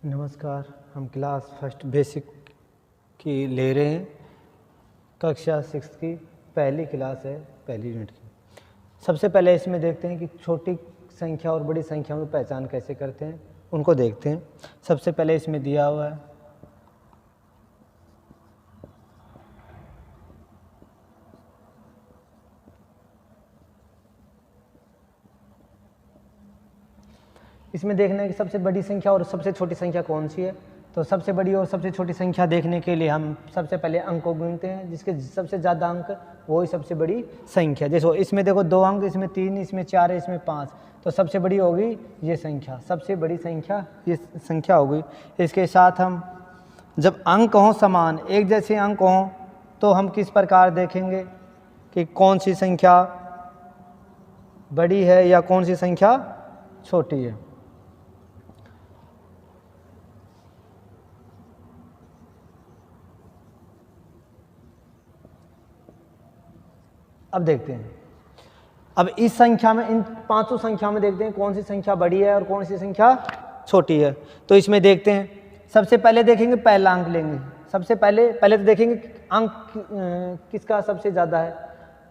नमस्कार। हम class first basic की ले रहे हैं। कक्षा 6 की पहली क्लास है, पहली यूनिट की। सबसे पहले इसमें देखते हैं कि छोटी संख्या और बड़ी संख्या में पहचान कैसे करते हैं, उनको देखते हैं। सबसे पहले इसमें दिया हुआ है इसमें देखना है कि सबसे बड़ी संख्या और सबसे छोटी संख्या कौन सी है। तो सबसे बड़ी और सबसे छोटी संख्या देखने के लिए हम सबसे पहले अंक को गिनते हैं, जिसके सबसे ज़्यादा अंक वही सबसे बड़ी संख्या। जैसे इसमें देखो 2 अंक, इसमें 3, इसमें 4 है, इसमें 5, तो सबसे बड़ी होगी ये संख्या, सबसे बड़ी संख्या ये संख्या होगी। इसके साथ हम जब अंक हों समान, एक जैसे अंक हों, तो हम किस प्रकार देखेंगे कि कौन सी संख्या बड़ी है या कौन सी संख्या छोटी है। अब देखते हैं, अब इस संख्या में, इन पांचों संख्या में देखते हैं कौन सी संख्या बड़ी है और कौन सी संख्या छोटी है। तो इसमें देखते हैं, सबसे पहले देखेंगे पहला अंक लेंगे। सबसे पहले तो देखेंगे अंक किसका सबसे ज़्यादा है।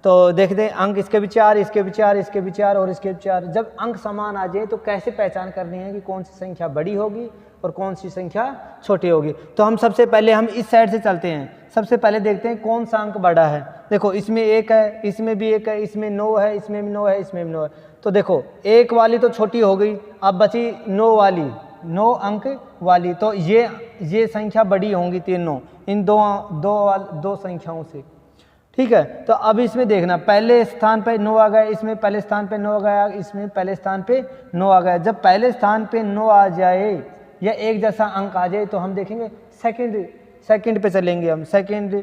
तो देखते हैं अंक इसके भी 4, इसके भी 4, इसके भी 4 और इसके भी 4। जब अंक समान आ जाए तो कैसे पहचान करनी है कि कौन सी संख्या बड़ी होगी और कौन सी संख्या छोटी होगी। तो हम सबसे पहले हम इस साइड से चलते हैं। सबसे पहले देखते हैं कौन सा अंक बड़ा है। देखो इसमें 1 है, इसमें भी 1 है, इसमें 9 है, इसमें भी 9 है, इसमें भी 9 है। तो देखो 1 वाली तो छोटी हो गई, अब बची 9 वाली, 9 अंक वाली। तो ये संख्या बड़ी होंगी तीनों, इन दो संख्याओं से। ठीक है। तो अब इसमें देखना, पहले स्थान पे 9 आ गया, इसमें पहले स्थान पे 9 आ गया, इसमें पहले स्थान पे 9 आ गया। जब पहले स्थान पे 9 आ जाए या एक जैसा अंक आ जाए तो हम देखेंगे सेकंड पे चलेंगे हम। सेकंड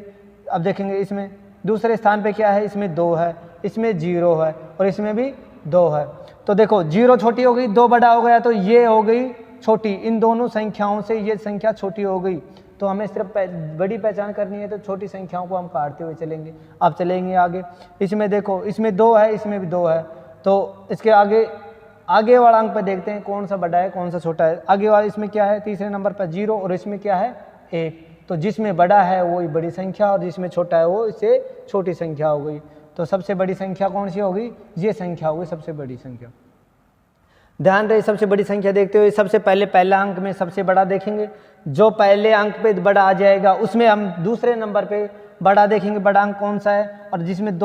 अब देखेंगे इसमें दूसरे स्थान पे क्या है, इसमें 2 है, इसमें 0 है और इसमें भी 2 है। तो देखो 0 छोटी हो गई, 2 बड़ा हो गया, तो ये हो गई छोटी। इन दोनों संख्याओं से ये संख्या छोटी हो गई। तो हमें सिर्फ बड़ी पहचान करनी है, तो छोटी संख्याओं को हम काटते हुए चलेंगे। अब चलेंगे आगे। इसमें देखो, इसमें 2 है, इसमें भी 2 है। तो इसके आगे वाला अंक पे देखते हैं कौन सा बड़ा है कौन सा छोटा है। आगे वाला इसमें क्या है, तीसरे नंबर पर 0 और इसमें क्या है 1। तो जिसमें बड़ा है वो बड़ी संख्या और जिसमें छोटा है वो इससे छोटी संख्या हो गई। तो सबसे बड़ी संख्या कौन सी होगी, ये संख्या होगी सबसे बड़ी संख्या। ध्यान रहे, सबसे बड़ी संख्या देखते हुए सबसे पहले पहला अंक में सबसे बड़ा देखेंगे। जो पहले अंक पे बड़ा आ जाएगा उसमें हम दूसरे नंबर पे बड़ा देखेंगे, बड़ा अंक कौन सा है। और जिसमें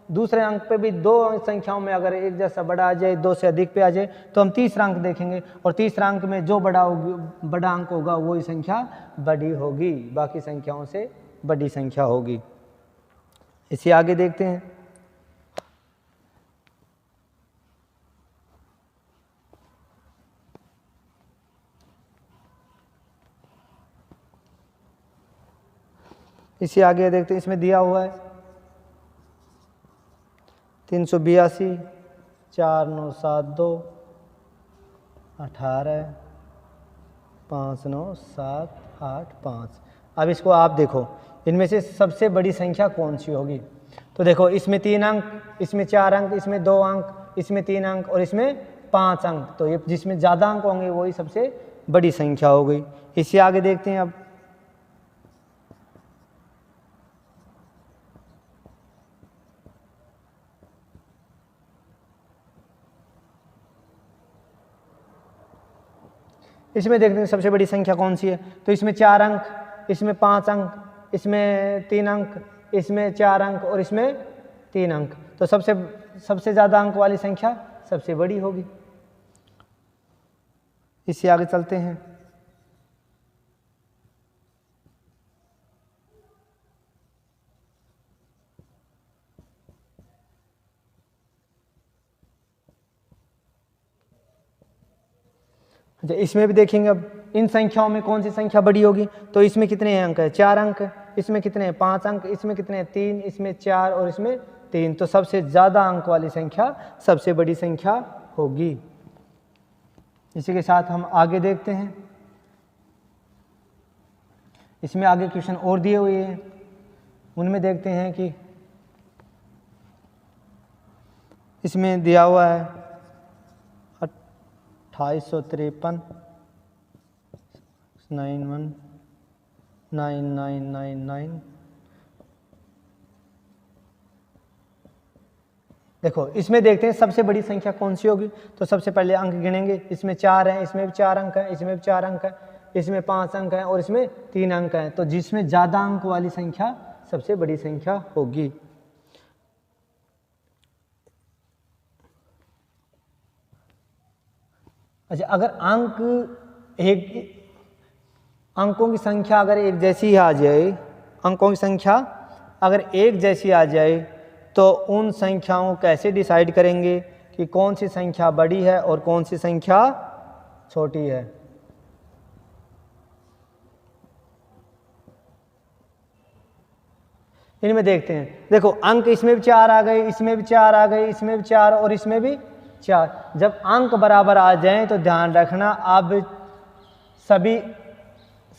दूसरे अंक पे भी 2 संख्याओं में अगर एक जैसा बड़ा आ जाए, 2 से अधिक पे आ जाए, तो हम तीसरा अंक देखेंगे। और तीसरा अंक में जो बड़ा अंक होगा वही संख्या बड़ी होगी, बाकी संख्याओं से बड़ी संख्या होगी। इसे आगे देखते हैं। इसे आगे देखते हैं, इसमें दिया हुआ है 382, 4972, 18, 59785। अब इसको आप देखो, इनमें से सबसे बड़ी संख्या कौन सी होगी। तो देखो इसमें 3 अंक, इसमें 4 अंक, इसमें 2 अंक, इसमें 3 अंक और इसमें 5 अंक। तो ये जिसमें ज़्यादा अंक होंगे वही सबसे बड़ी संख्या हो गई। इससे आगे देखते हैं। अब इसमें देखते हैं सबसे बड़ी संख्या कौन सी है। तो इसमें 4 अंक, इसमें 5 अंक, इसमें 3 अंक, इसमें 4 अंक और इसमें 3 अंक। तो सबसे ज़्यादा अंक वाली संख्या सबसे बड़ी होगी। इससे आगे चलते हैं। अच्छा, इसमें भी देखेंगे अब इन संख्याओं में कौन सी संख्या बड़ी होगी। तो इसमें कितने अंक है, 4 अंक, इसमें कितने 5 अंक, इसमें कितने 3, इसमें 4 और इसमें 3। तो सबसे ज़्यादा अंक वाली संख्या सबसे बड़ी संख्या होगी। इसी के साथ हम आगे देखते हैं। इसमें आगे क्वेश्चन और दिए हुए हैं, उनमें देखते हैं कि इसमें दिया हुआ है 2853, 919999। देखो इसमें देखते हैं सबसे बड़ी संख्या कौन सी होगी। तो सबसे पहले अंक गिनेंगे, इसमें 4 हैं, इसमें भी 4 अंक हैं, इसमें भी 4 अंक हैं, इसमें 5 अंक हैं और इसमें 3 अंक हैं। तो जिसमें ज़्यादा अंक वाली संख्या सबसे बड़ी संख्या होगी। अच्छा, अगर अंकों की संख्या अगर एक जैसी आ जाए, अंकों की संख्या अगर एक जैसी आ जाए तो उन संख्याओं को कैसे डिसाइड करेंगे कि कौन सी संख्या बड़ी है और कौन सी संख्या छोटी है। इनमें देखते हैं, देखो अंक इसमें भी 4 आ गए, इसमें भी 4 आ गए, इसमें भी 4 और इसमें भी 4। जब अंक बराबर आ जाएं तो ध्यान रखना, अब सभी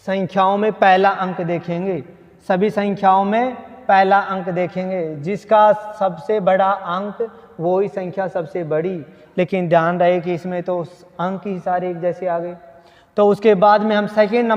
संख्याओं में पहला अंक देखेंगे, सभी संख्याओं में पहला अंक देखेंगे, जिसका सबसे बड़ा अंक वो ही संख्या सबसे बड़ी। लेकिन ध्यान रहे कि इसमें तो अंक ही सारे एक जैसे आ गए। तो उसके बाद में हम सेकंड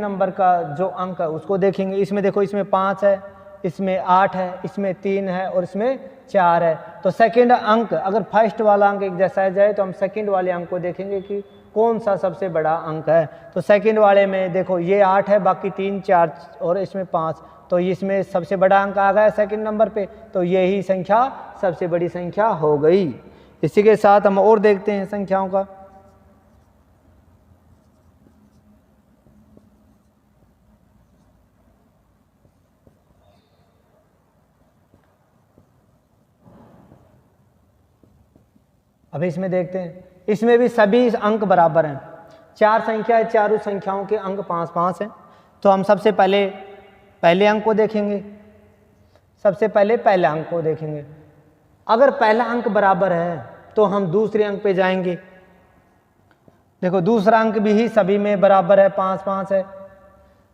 नंबर का जो अंक है उसको देखेंगे। इसमें देखो, इसमें 5 है, इसमें 8 है, इसमें 3 है और इसमें 4 है। तो सेकंड अंक अगर फर्स्ट वाला अंक एक जैसा जाए तो हम सेकंड वाले अंक को देखेंगे कि कौन सा सबसे बड़ा अंक है। तो सेकंड वाले में देखो ये 8 है, बाकी 3 4 और इसमें 5, तो इसमें सबसे बड़ा अंक आ गया सेकंड नंबर पे, तो यही संख्या सबसे बड़ी संख्या हो गई। इसी के साथ हम और देखते हैं संख्याओं का। अब इसमें देखते हैं, इसमें भी सभी अंक बराबर हैं। 4 संख्या है, चारों संख्याओं के अंक 5-5 हैं। तो हम सबसे पहले अंक को देखेंगे, सबसे पहले पहले अंक को देखेंगे। अगर पहला अंक बराबर है तो हम दूसरे अंक पे जाएंगे। देखो दूसरा अंक भी सभी में बराबर है, 5-5 है।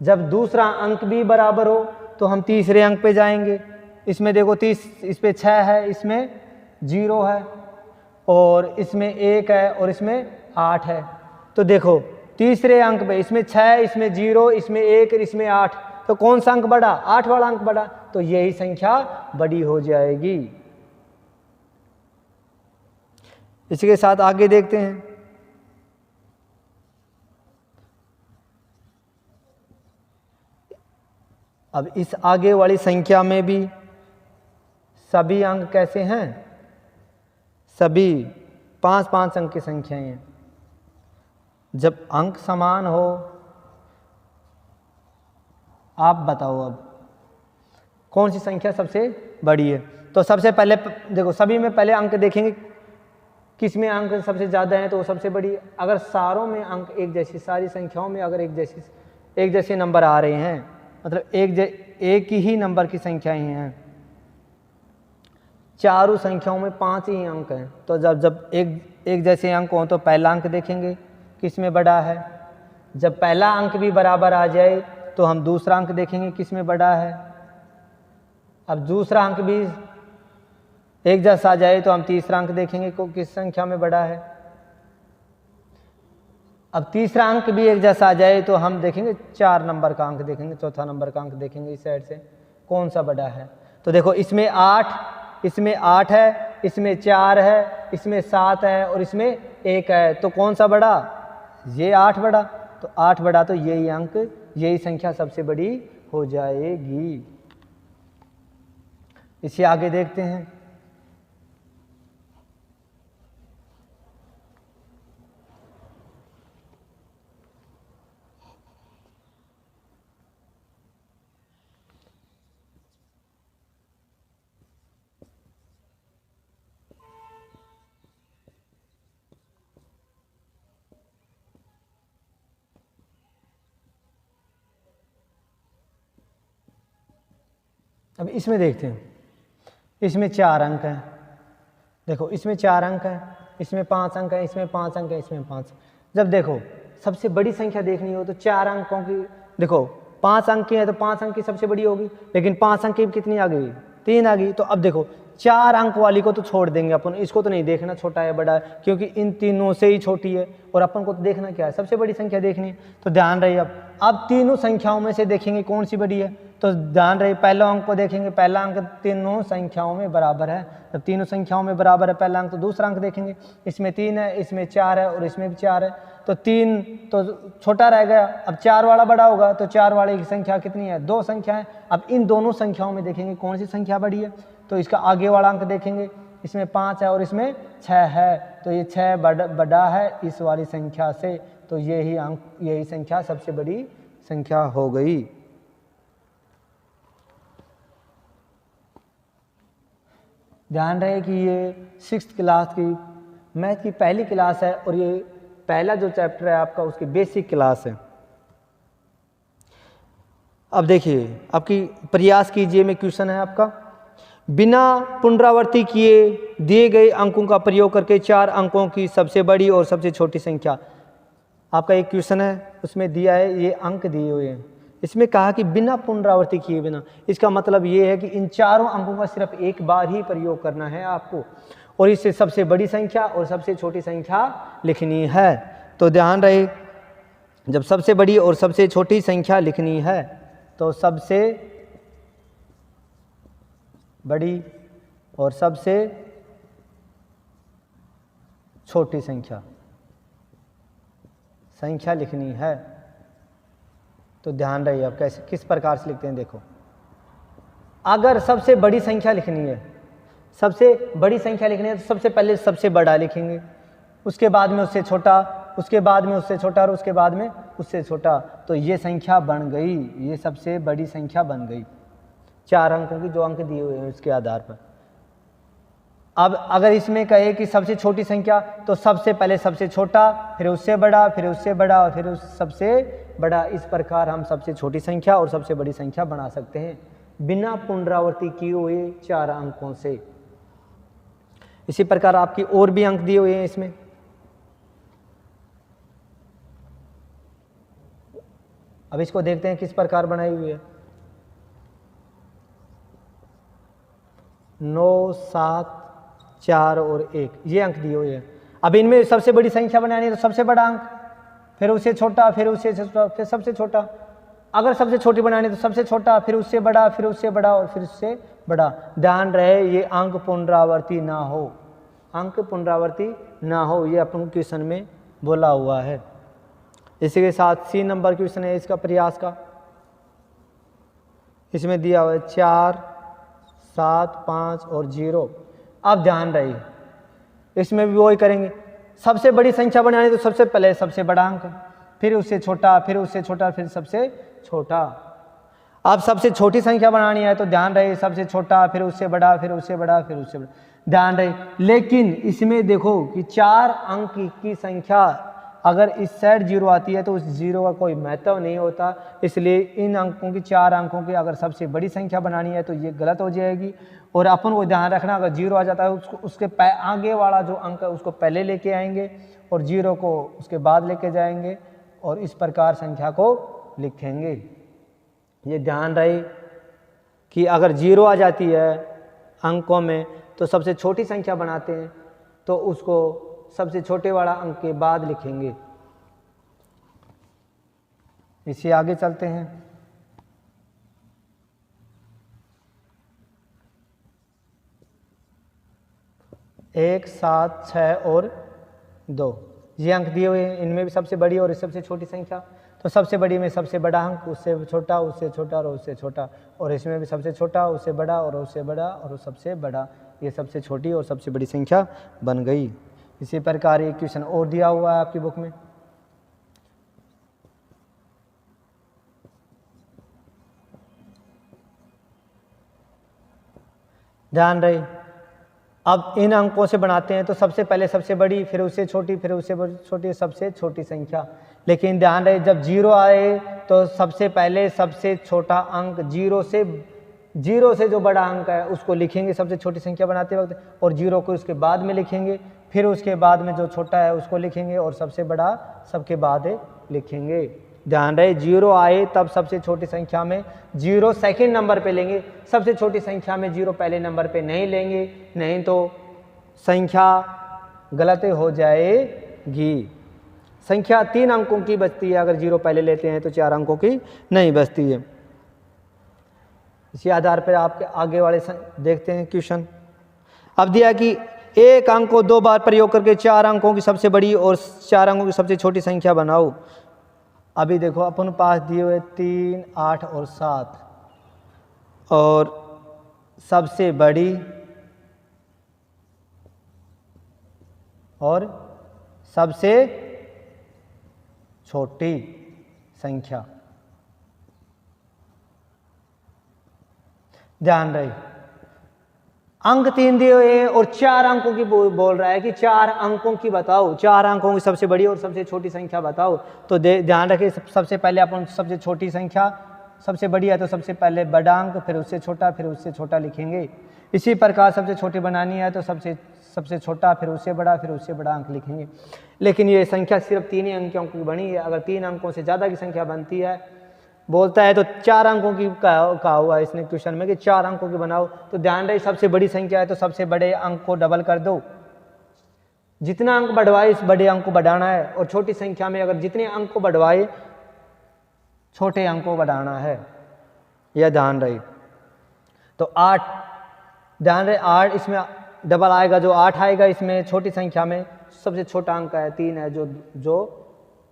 जब दूसरा अंक भी बराबर हो तो हम तीसरे अंक पे जाएंगे। इसमें देखो 30, इस पे 6 है, इसमें 0 है और इसमें 1 है और इसमें 8 है। तो देखो तीसरे अंक पे इसमें 6, इसमें 0, इसमें 1 और इसमें 8, तो कौन सा अंक बड़ा? 8 वाला अंक बड़ा, तो यही संख्या बड़ी हो जाएगी। इसी के साथ आगे देखते हैं। अब इस आगे वाली संख्या में भी सभी अंक कैसे हैं? सभी 5-5 अंक की संख्याएं हैं। जब अंक समान हो, आप बताओ अब कौन सी संख्या सबसे बड़ी है। तो सबसे पहले देखो, सभी में पहले अंक देखेंगे, किस में अंक सबसे ज़्यादा है तो वो सबसे बड़ी है। अगर सारों में अंक एक जैसी, सारी संख्याओं में अगर एक जैसे नंबर आ रहे हैं, मतलब एक ही नंबर की संख्याएं हैं, चारों संख्याओं में 5 ही अंक हैं, तो जब एक जैसे अंक हो तो पहला अंक देखेंगे किस में बड़ा है। जब पहला अंक भी बराबर आ जाए तो हम दूसरा अंक देखेंगे किस में बड़ा है। अब दूसरा अंक भी एक जैसा आ जाए तो हम तीसरा अंक देखेंगे को किस संख्या में बड़ा है। अब तीसरा अंक भी एक जैसा आ जाए तो हम देखेंगे 4 नंबर का अंक देखेंगे, चौथा नंबर का अंक देखेंगे इस साइड से कौन सा बड़ा है। तो देखो इसमें 8 है, इसमें 4 है, इसमें 7 है और इसमें 1 है, तो कौन सा बड़ा? ये 8 बड़ा। तो 8 बड़ा, तो यही अंक, यही संख्या सबसे बड़ी हो जाएगी। इसे आगे देखते हैं। अब इसमें देखते हैं, इसमें 4 अंक हैं। देखो इसमें 4 अंक हैं, इसमें 5 अंक हैं, इसमें 5 अंक हैं, इसमें 5। जब देखो सबसे बड़ी संख्या देखनी हो तो 4 अंकों की, देखो 5 अंक की है तो 5 अंक की सबसे बड़ी होगी, लेकिन 5 अंक की कितनी आ गई? 3 आ गई। तो अब देखो 4 अंक वाली को तो छोड़ देंगे अपन, इसको तो नहीं देखना छोटा है बड़ा है, क्योंकि इन तीनों से ही छोटी है और अपन को तो देखना क्या है, सबसे बड़ी संख्या देखनी है। तो ध्यान रहे अब तीनों संख्याओं में से देखेंगे कौन सी बड़ी है। तो ध्यान रहे पहला अंक को देखेंगे, पहला अंक तीनों संख्याओं में बराबर है। जब तीनों संख्याओं में बराबर है पहला अंक, तो दूसरा अंक देखेंगे, इसमें 3 है, इसमें 4 है और इसमें भी 4 है। तो 3 तो छोटा रह गया, अब 4 वाला बड़ा होगा, तो 4 वाले की संख्या कितनी है, 2 संख्या है। अब इन दोनों संख्याओं में देखेंगे कौन सी संख्या बड़ी है। तो इसका आगे वाला अंक देखेंगे, इसमें 5 है और इसमें 6 है, तो ये 6 बड़ा है इस वाली संख्या से, तो यही संख्या सबसे बड़ी संख्या हो गई। ध्यान रहे कि ये 6th क्लास की मैथ की पहली क्लास है और ये पहला जो चैप्टर है आपका उसकी बेसिक क्लास है। अब देखिए आपकी प्रयास कीजिए में क्वेश्चन है आपका, बिना पुनरावृत्ति किए दिए गए अंकों का प्रयोग करके 4 अंकों की सबसे बड़ी और सबसे छोटी संख्या। आपका एक क्वेश्चन है उसमें दिया है, ये अंक दिए हुए हैं, इसमें कहा कि बिना पुनरावृत्ति किए बिना, इसका मतलब ये है कि इन चारों अंकों का सिर्फ एक बार ही प्रयोग करना है आपको और इससे सबसे बड़ी संख्या और सबसे छोटी संख्या लिखनी है। तो ध्यान रहे जब सबसे बड़ी और सबसे छोटी संख्या लिखनी है तो सबसे बड़ी और सबसे छोटी संख्या लिखनी है। तो ध्यान रहिए अब कैसे किस प्रकार से लिखते हैं। देखो अगर सबसे बड़ी संख्या लिखनी है, सबसे बड़ी संख्या लिखनी है तो सबसे पहले सबसे बड़ा लिखेंगे, उसके बाद में उससे छोटा, उसके बाद में उससे छोटा और उसके बाद में उससे छोटा। तो ये संख्या बन गई, ये सबसे बड़ी संख्या बन गई 4 अंकों की जो अंक दिए हुए हैं उसके आधार पर। अब अगर इसमें कहे कि सबसे छोटी संख्या तो सबसे पहले सबसे छोटा, फिर उससे बड़ा, फिर उससे बड़ा और फिर उस सबसे बड़ा। इस प्रकार हम सबसे छोटी संख्या और सबसे बड़ी संख्या बना सकते हैं बिना पुनरावृत्ति किए हुए 4 अंकों से। इसी प्रकार आपकी और भी अंक दिए हुए हैं इसमें। अब इसको देखते हैं किस प्रकार बनाई हुई है। 9, 7, 4 और 1 ये अंक दिए हुए हैं। अब इनमें सबसे बड़ी संख्या बनानी है तो सबसे बड़ा अंक, फिर उससे छोटा, फिर उससे छोटा, फिर सबसे छोटा। अगर सबसे छोटी बनानी है तो सबसे छोटा, फिर उससे बड़ा, फिर उससे बड़ा और फिर उससे बड़ा। ध्यान रहे ये अंक पुनरावृत्ति ना हो, अंक पुनरावृत्ति ना हो, ये अपन क्वेश्चन में बोला हुआ है। इसी के साथ C नंबर क्वेश्चन है इसका प्रयास का, इसमें दिया हुआ है 4, 7, 5 और 0। अब ध्यान रहिए इसमें भी वही करेंगे, सबसे बड़ी संख्या बनानी तो सबसे पहले सबसे बड़ा अंक, फिर उससे छोटा, फिर उससे छोटा, फिर सबसे छोटा। अब सबसे छोटी संख्या बनानी है तो ध्यान रहे सबसे छोटा, फिर उससे बड़ा, फिर उससे बड़ा, फिर उससे बड़ा। ध्यान रहे लेकिन इसमें देखो कि 4 अंक की संख्या अगर इस साइड 0 आती है तो उस 0 का कोई महत्व नहीं होता, इसलिए इन अंकों की 4 अंकों की अगर सबसे बड़ी संख्या बनानी है तो ये गलत हो जाएगी। और अपन को ध्यान रखना अगर 0 आ जाता है उसके आगे वाला जो अंक है उसको पहले लेके आएंगे और 0 को उसके बाद लेके जाएंगे और इस प्रकार संख्या को लिखेंगे। ये ध्यान रहे कि अगर 0 आ जाती है अंकों में तो सबसे छोटी संख्या बनाते हैं तो उसको सबसे छोटे वाला अंक के बाद लिखेंगे। इसे आगे चलते हैं। 1, 7, 6 और 2 ये अंक दिए हुए हैं, इनमें भी सबसे बड़ी और सबसे छोटी संख्या। तो सबसे बड़ी में सबसे बड़ा अंक, उससे छोटा, उससे छोटा और उससे छोटा, और इसमें भी सबसे छोटा, उससे बड़ा और उससे बड़ा और सबसे बड़ा। ये सबसे छोटी और सबसे बड़ी संख्या बन गई। इसी प्रकार एक क्वेश्चन और दिया हुआ है आपकी बुक में। ध्यान रहे अब इन अंकों से बनाते हैं तो सबसे पहले सबसे बड़ी, फिर उससे छोटी, फिर उससे छोटी, सबसे छोटी संख्या। लेकिन ध्यान रहे जब 0 आए तो सबसे पहले सबसे छोटा अंक 0 से जो बड़ा अंक है उसको लिखेंगे सबसे छोटी संख्या बनाते वक्त, और 0 को उसके बाद में लिखेंगे, फिर उसके बाद में जो छोटा है उसको लिखेंगे और सबसे बड़ा सबके बाद लिखेंगे। ध्यान रहे, 0 आए तब सबसे छोटी संख्या में 0 सेकंड नंबर पे लेंगे, सबसे छोटी संख्या में 0 पहले नंबर पे नहीं लेंगे, नहीं तो संख्या गलत हो जाएगी। संख्या 3 अंकों की बचती है, अगर 0 पहले लेते हैं तो 4 अंकों की नहीं बचती है। इसी आधार पर आपके आगे वाले देखते हैं क्वेश्चन। अब दिया कि एक अंक को 2 बार प्रयोग करके 4 अंकों की सबसे बड़ी और 4 अंकों की सबसे छोटी संख्या बनाओ। अभी देखो अपन पास दिए हुए 3, 8 और 7 और सबसे बड़ी और सबसे छोटी संख्या। ध्यान रहे, अंक 3 दिए हुए हैं और 4 अंकों की बोल रहा है कि 4 अंकों की बताओ, 4 अंकों की सबसे बड़ी और सबसे छोटी संख्या बताओ। तो ध्यान रखिए, सबसे पहले अपन सबसे छोटी संख्या, सबसे बड़ी है तो सबसे पहले बड़ा अंक, फिर उससे छोटा, फिर उससे छोटा लिखेंगे। इसी प्रकार सबसे छोटी बनानी है तो सबसे छोटा, फिर उससे बड़ा, फिर उससे बड़ा अंक लिखेंगे। लेकिन ये संख्या सिर्फ 3 ही अंकों की बनी है। अगर 3 अंकों से ज़्यादा की संख्या बनती है बोलता है तो 4 अंकों की कहा हुआ है इसने क्वेश्चन में कि 4 अंकों की बनाओ। तो ध्यान रहे, सबसे बड़ी संख्या है तो सबसे बड़े अंक को डबल कर दो, जितना अंक बढ़वाए इस बड़े अंक को बढ़ाना है, और छोटी संख्या में अगर जितने अंक को बढ़वाए छोटे अंक को बढ़ाना है, यह ध्यान रहे। तो 8, ध्यान रहे 8 इसमें डबल आएगा, जो 8 आएगा इसमें छोटी संख्या में सबसे छोटा अंक है 3 है जो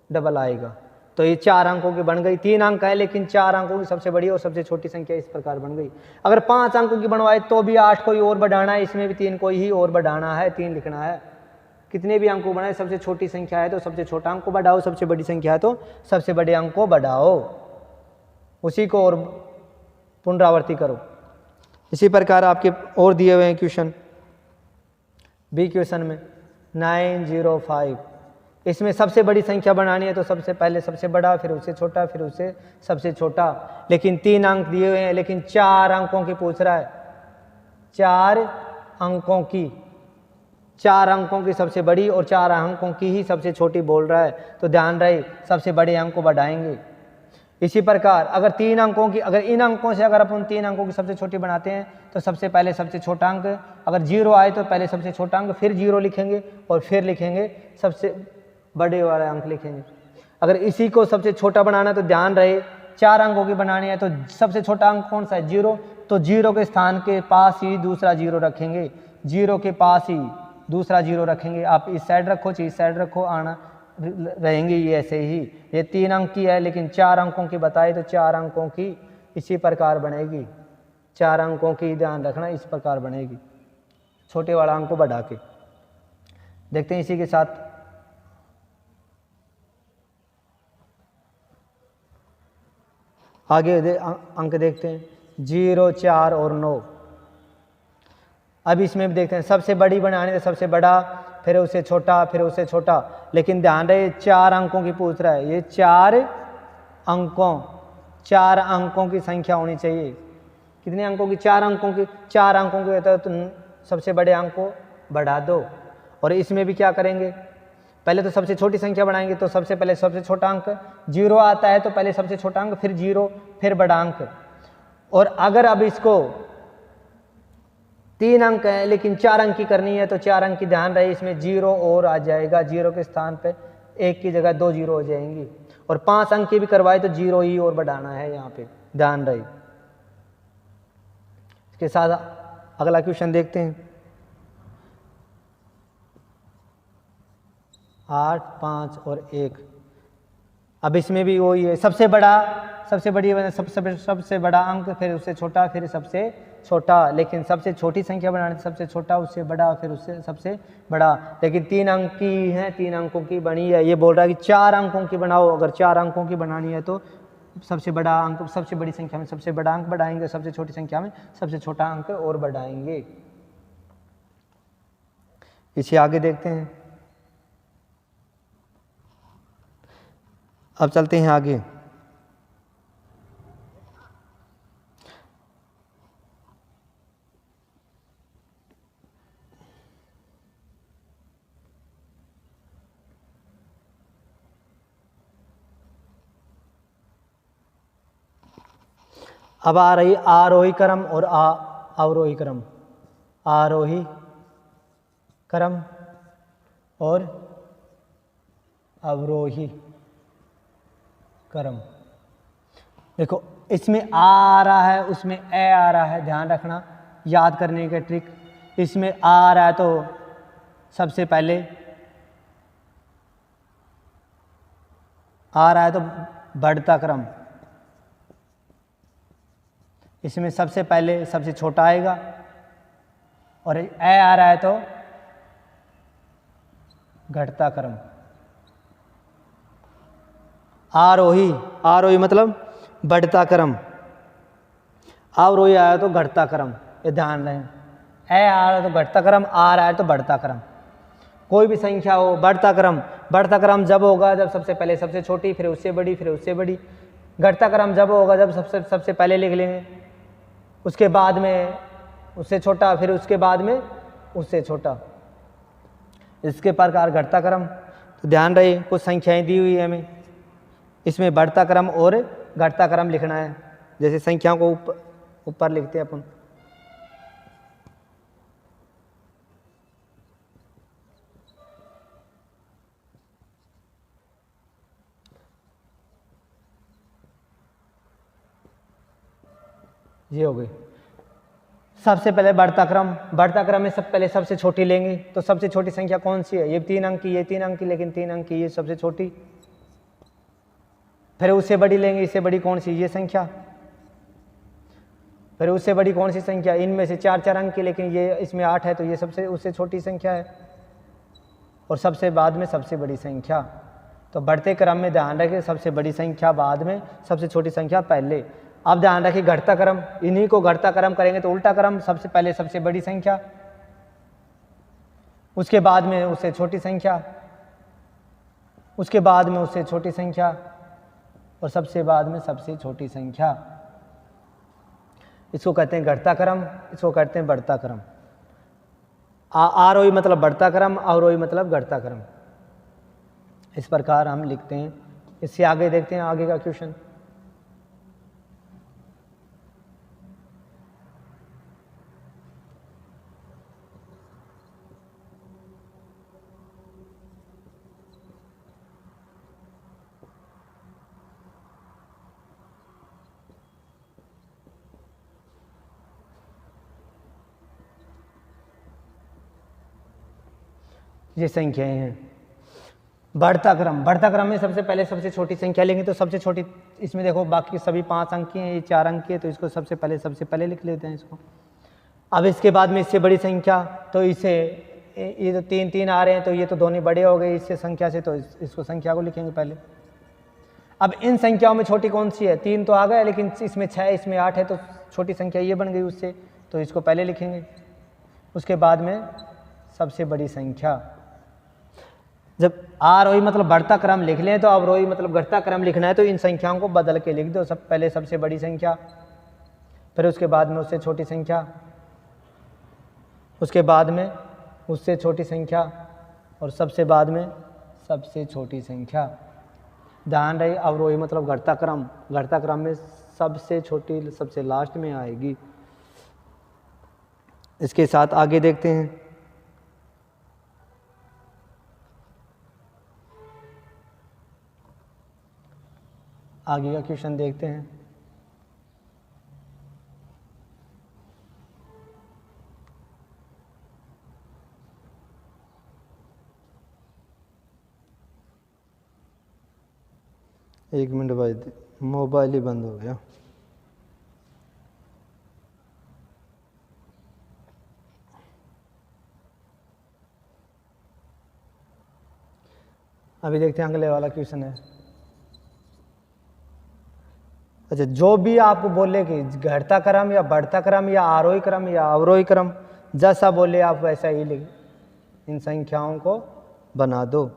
डबल आएगा। तो ये 4 अंकों की बन गई। 3 अंक है लेकिन 4 अंकों की सबसे बड़ी और सबसे छोटी संख्या इस प्रकार बन गई। अगर 5 अंकों की बनवाए तो भी 8 को ही और बढ़ाना है, इसमें भी 3 को ही और बढ़ाना है, 3 लिखना है। कितने भी अंकों बनाए, सबसे छोटी संख्या है तो सबसे छोटा अंक को बढ़ाओ, सबसे बड़ी संख्या है तो सबसे बड़े अंक को बढ़ाओ, उसी को और पुनरावृत्ति करो। इसी प्रकार आपके और दिए हुए हैं क्वेश्चन। बी क्वेश्चन में 905, इसमें सबसे बड़ी संख्या बनानी है तो सबसे पहले सबसे बड़ा, फिर उससे छोटा, फिर उससे सबसे छोटा। लेकिन 3 अंक दिए हुए हैं, लेकिन 4 अंकों की पूछ रहा है, 4 अंकों की, 4 अंकों की सबसे बड़ी और 4 अंकों की ही सबसे छोटी बोल रहा है। तो ध्यान रहे, सबसे बड़े अंक को बढ़ाएंगे। इसी प्रकार अगर 3 अंकों की, अगर इन अंकों से अगर अपन 3 अंकों की सबसे छोटी बनाते हैं तो सबसे पहले सबसे छोटा अंक, अगर 0 आए तो पहले सबसे छोटा अंक, फिर 0 लिखेंगे और फिर लिखेंगे सबसे बड़े वाला अंक लिखेंगे। अगर इसी को सबसे छोटा बनाना है तो ध्यान रहे, 4 अंकों की बनानी है तो सबसे छोटा अंक कौन सा है, 0, तो 0 के स्थान के पास ही दूसरा 0 रखेंगे, 0 के पास ही दूसरा 0 रखेंगे। आप इस साइड रखो चाहे इस साइड रखो, आना रहेंगे ये ऐसे ही। ये 3 अंक की है लेकिन 4 अंकों की बताए तो 4 अंकों की इसी प्रकार बनेगी, 4 अंकों की ध्यान रखना इस प्रकार बनेगी, छोटे वाला अंक को बढ़ा के। देखते हैं इसी के साथ आगे अंक देखते हैं, 0, 4 और 9। अब इसमें भी देखते हैं, सबसे बड़ी बनाने से सबसे बड़ा, फिर उससे छोटा, फिर उससे छोटा। लेकिन ध्यान रहे 4 अंकों की पूछ रहा है, ये 4 अंकों की संख्या होनी चाहिए। कितने अंकों की, 4 अंकों की, 4 अंकों की होता है तो सबसे बड़े अंक को बढ़ा दो। और इसमें भी क्या करेंगे, पहले तो सबसे छोटी संख्या बनाएंगे तो सबसे पहले सबसे छोटा अंक, 0 आता है तो पहले सबसे छोटा अंक, फिर 0, फिर बड़ा अंक। और अगर अब इसको 3 अंक है लेकिन 4 अंक की करनी है तो 4 अंक की, ध्यान रहे इसमें 0 और आ जाएगा, 0 के स्थान पे 1 की जगह 2 0 हो जाएंगी। और 5 अंक की भी करवाए तो 0 ही और बढ़ाना है यहाँ पे, ध्यान रहे। इसके साथ अगला क्वेश्चन देखते हैं, 8, 5 और 1। अब इसमें भी वही है, सबसे बड़ा अंक, फिर उससे छोटा, फिर सबसे छोटा। लेकिन सबसे छोटी संख्या बनाने सबसे छोटा, उससे बड़ा, फिर उससे सबसे बड़ा। लेकिन 3 अंक की है, 3 अंकों की बनी है। ये बोल रहा है कि 4 अंकों की बनाओ। अगर 4 अंकों की बनानी है तो सबसे बड़ा अंक, सबसे बड़ी संख्या में सबसे बड़ा अंक बढ़ाएंगे, सबसे छोटी संख्या में सबसे छोटा अंक और बढ़ाएंगे। इसे आगे देखते हैं। अब चलते हैं आगे। अब आ रही आरोही क्रम और अवरोही क्रम, आरोही क्रम और अवरोही क्रम। देखो इसमें आ रहा है, उसमें ए आ रहा है, ध्यान रखना, याद करने का ट्रिक। इसमें आ रहा है तो सबसे पहले आ रहा है तो बढ़ता क्रम, इसमें सबसे पहले सबसे छोटा आएगा, और ए आ रहा है तो घटता क्रम। आरोही, आरोही मतलब बढ़ता क्रम, अवरोही आया तो घटता क्रम, ये ध्यान रहे। ए आ रहा है तो घटता क्रम, आ रहा है तो बढ़ता क्रम। कोई भी संख्या हो, बढ़ता क्रम जब होगा जब सबसे पहले सबसे छोटी, फिर उससे बड़ी, फिर उससे बड़ी। घटता क्रम जब होगा जब सबसे पहले लिख लेंगे, उसके बाद में उससे छोटा, फिर उसके बाद में उससे छोटा, इसके प्रकार घटता क्रम। तो ध्यान रहे, कुछ संख्याएं दी हुई है हमें, इसमें बढ़ता क्रम और घटता क्रम लिखना है। जैसे संख्याओं को ऊपर लिखते हैं अपन, ये हो गई। सबसे पहले बढ़ता क्रम में सब पहले सबसे छोटी लेंगे, तो सबसे छोटी संख्या कौन सी है? ये 3 अंक की, ये 3 अंक की, लेकिन 3 अंक की ये सबसे छोटी। फिर उससे बड़ी लेंगे, इससे बड़ी कौन सी? ये संख्या। फिर उससे बड़ी कौन सी संख्या? इनमें से 4 अंक की, लेकिन ये इसमें 8 है, तो ये सबसे उससे छोटी संख्या है। और सबसे बाद में सबसे बड़ी संख्या। तो बढ़ते क्रम में ध्यान रखें, सबसे बड़ी संख्या बाद में, सबसे छोटी संख्या पहले। अब ध्यान रखिए घटता क्रम, इन्हीं को घटता क्रम करेंगे तो उल्टा क्रम, सबसे पहले सबसे बड़ी संख्या, उसके बाद में उससे छोटी संख्या, उसके बाद में उससे छोटी संख्या, और सबसे बाद में सबसे छोटी संख्या। इसको कहते हैं घटता क्रम, इसको कहते हैं बढ़ता क्रम। आरोही मतलब बढ़ता क्रम, अवरोही मतलब घटता क्रम। इस प्रकार हम लिखते हैं। इससे आगे देखते हैं आगे का क्वेश्चन। ये संख्याएं हैं। बढ़ता क्रम में सबसे पहले सबसे छोटी संख्या लेंगे, तो सबसे छोटी, इसमें देखो बाकी सभी 5 अंक की हैं, ये 4 अंक की है, तो इसको सबसे पहले लिख लेते हैं इसको। अब इसके बाद में इससे बड़ी संख्या, तो इसे ये तो 3 आ रहे हैं, तो ये तो दोनों बड़े हो गए इससे संख्या से, तो इसको संख्या को लिखेंगे पहले। अब इन संख्याओं में छोटी कौन सी है? 3 तो आ गए, लेकिन इसमें 6 इसमें 8 है, तो छोटी संख्या ये बन गई उससे, तो इसको पहले लिखेंगे। उसके बाद में सबसे बड़ी संख्या। जब आरोही मतलब बढ़ता क्रम लिख लें, तो अवरोही मतलब घटता क्रम लिखना है, तो इन संख्याओं को बदल के लिख दो। पहले सबसे बड़ी संख्या, फिर उसके बाद में उससे छोटी संख्या, उसके बाद में उससे छोटी संख्या, और सबसे बाद में सबसे छोटी संख्या। ध्यान रहे, अवरोही मतलब घटता क्रम में सबसे छोटी सबसे लास्ट में आएगी। इसके साथ आगे देखते हैं। आगे का क्वेश्चन देखते हैं। एक मिनट भाई, मोबाइल ही बंद हो गया। अभी देखते हैं अगले वाला क्वेश्चन है। अच्छा, जो भी आपको बोले कि घटता क्रम या बढ़ता क्रम या आरोही क्रम या अवरोही क्रम, जैसा बोले आप वैसा ही लिख, इन संख्याओं को बना दो।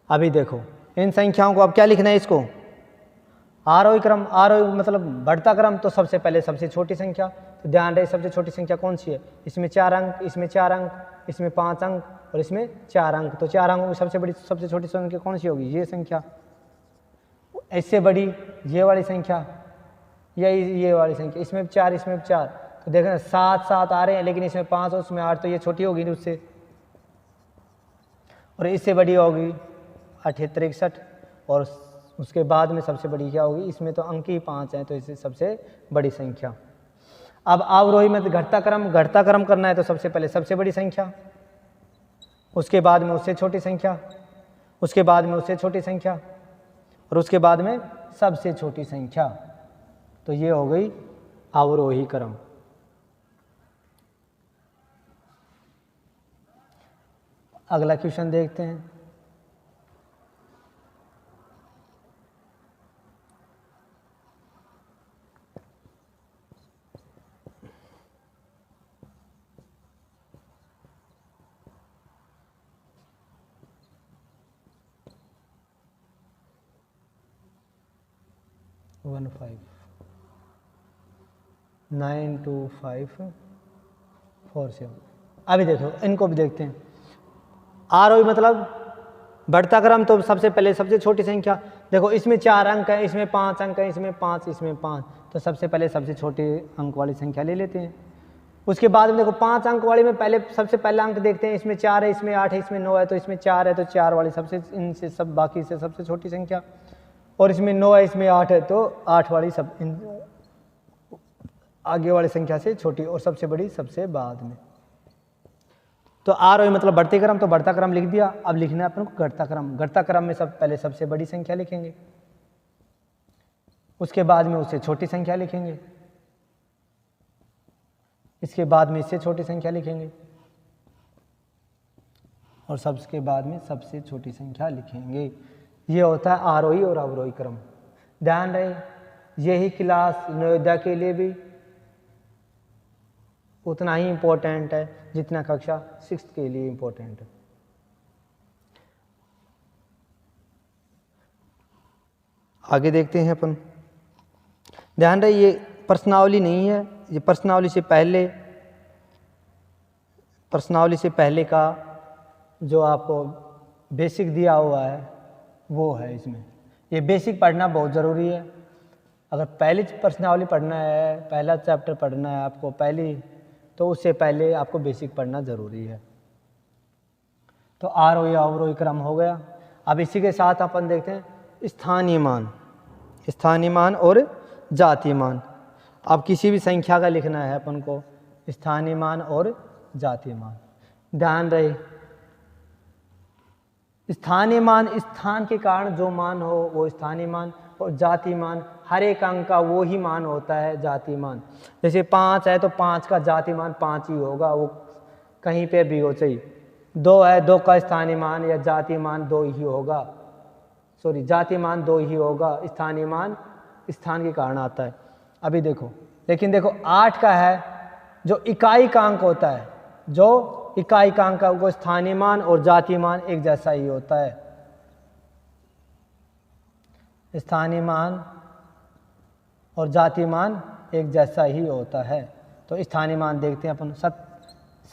अभी देखो इन संख्याओं को अब क्या लिखना है? इसको आरोही क्रम, आरोही मतलब बढ़ता क्रम, तो सबसे पहले सबसे छोटी संख्या। तो ध्यान रहे सबसे छोटी संख्या कौन सी है? इसमें 4 अंक, इसमें 4 अंक, इसमें 5 अंक, और इसमें 4 अंक। तो 4 अंकों में सबसे बड़ी सबसे छोटी संख्या कौन सी होगी? ये संख्या। इससे बड़ी ये वाली संख्या या ये वाली संख्या, इसमें 4 इसमें 4, तो देखना 7 7 आ रहे हैं, लेकिन इसमें 5 और उसमें 8, तो ये छोटी होगी नहीं उससे। और इससे बड़ी होगी 78 61, और उसके बाद में सबसे बड़ी क्या होगी, इसमें तो अंक ही 5 हैं, तो इससे सबसे बड़ी संख्या। अब अवरोही में घटता क्रम करना है, तो सबसे पहले सबसे बड़ी संख्या, उसके बाद में उससे छोटी संख्या, उसके बाद में उससे छोटी संख्या, और उसके बाद में सबसे छोटी संख्या। तो ये हो गई अवरोही क्रम। अगला क्वेश्चन देखते हैं। वन 5 9 2 5 4 7। अभी देखो इनको भी देखते हैं। आरोही मतलब बढ़ता क्रम, तो सबसे पहले सबसे छोटी संख्या। देखो इसमें 4 अंक है, इसमें 5 अंक है, इसमें 5, इसमें 5, तो सबसे पहले सबसे छोटे अंक वाली संख्या ले लेते हैं। उसके बाद में देखो 5 अंक वाली में पहले सबसे पहला अंक देखते हैं, इसमें 4 है, इसमें 8 है, इसमें 9 है, तो इसमें 4 है, तो 4 वाली सबसे, इनसे सब बाकी से सबसे छोटी संख्या। और इसमें 9 है, इसमें 8 है, तो 8 वाली सब आगे वाली संख्या से छोटी, और सबसे बड़ी सबसे बाद में। तो आरोही मतलब बढ़ते क्रम, तो बढ़ता क्रम लिख दिया। अब लिखना है अपन को घटता क्रम। घटता क्रम में सब पहले सबसे बड़ी संख्या लिखेंगे, उसके बाद में उससे छोटी संख्या लिखेंगे, इसके बाद में इससे छोटी संख्या लिखेंगे, और सबके बाद में सबसे छोटी संख्या लिखेंगे। ये होता है आरोही और अवरोही क्रम। ध्यान रहे, यही क्लास नवोदय के लिए भी उतना ही इम्पोर्टेंट है जितना कक्षा 6 के लिए इम्पोर्टेंट है। आगे देखते हैं अपन। ध्यान रहे, ये प्रश्नावली नहीं है, ये प्रश्नावली से पहले का जो आपको बेसिक दिया हुआ है वो है। इसमें ये बेसिक पढ़ना बहुत ज़रूरी है। अगर पहली प्रश्नावली पढ़ना है, पहला चैप्टर पढ़ना है आपको पहली, तो उससे पहले आपको बेसिक पढ़ना ज़रूरी है। तो आरोही अवरोही क्रम हो गया। अब इसी के साथ अपन देखते हैं स्थानीय मान और जातीय मान। अब किसी भी संख्या का लिखना है अपन को, स्थानीय मान और जातीय मान। ध्यान रहे, स्थानीय मान स्थान के कारण जो मान हो वो स्थानीय मान, और जातीय मान हर एक अंक का वो ही मान होता है जातीय मान। जैसे 5 है तो 5 का जातीय मान 5 ही होगा, वो कहीं पे भी हो चाहिए। 2 है, 2 का स्थानीय मान या जातीय मान 2 ही होगा, जातीय मान 2 ही होगा, स्थानीय मान स्थान के कारण आता है। अभी देखो, लेकिन देखो 8 का है जो इकाई का अंक होता है, जो इकाई का अंक वो स्थानीय मान और जातीय मान एक जैसा ही होता है। स्थानीय मान और जातीय मान एक जैसा ही होता है। तो स्थानीय मान देखते हैं अपन,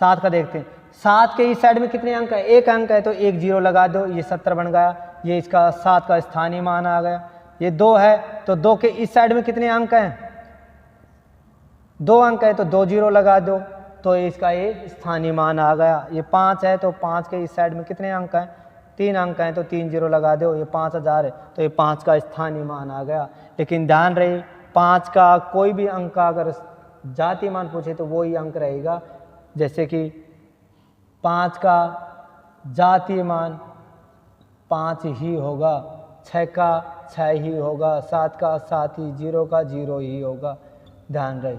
7 का देखते हैं। 7 के इस साइड में कितने अंक है, 1 अंक है, तो 1 0 लगा दो, ये 70 बन गया। ये इसका 7 का स्थानीय मान आ गया। ये 2 है तो 2 के इस साइड में कितने अंक हैं, 2 अंक है, तो 2 0 लगा दो, तो इसका ये स्थानीय मान आ गया। ये 5 है तो 5 के इस साइड में कितने अंक हैं, 3 अंक हैं, तो 3 0 लगा दो। ये 5000 है तो ये 5 का स्थानीय मान आ गया। लेकिन ध्यान रहे, 5 का कोई भी अंक का अगर जातीय मान पूछे तो वो ही अंक रहेगा। जैसे कि 5 का जातीय मान 5 ही होगा, 6 का 6 ही होगा, 7 का 7 ही, 0 का 0 ही होगा। ध्यान रहे।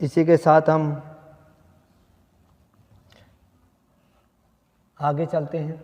इसी के साथ हम आगे चलते हैं।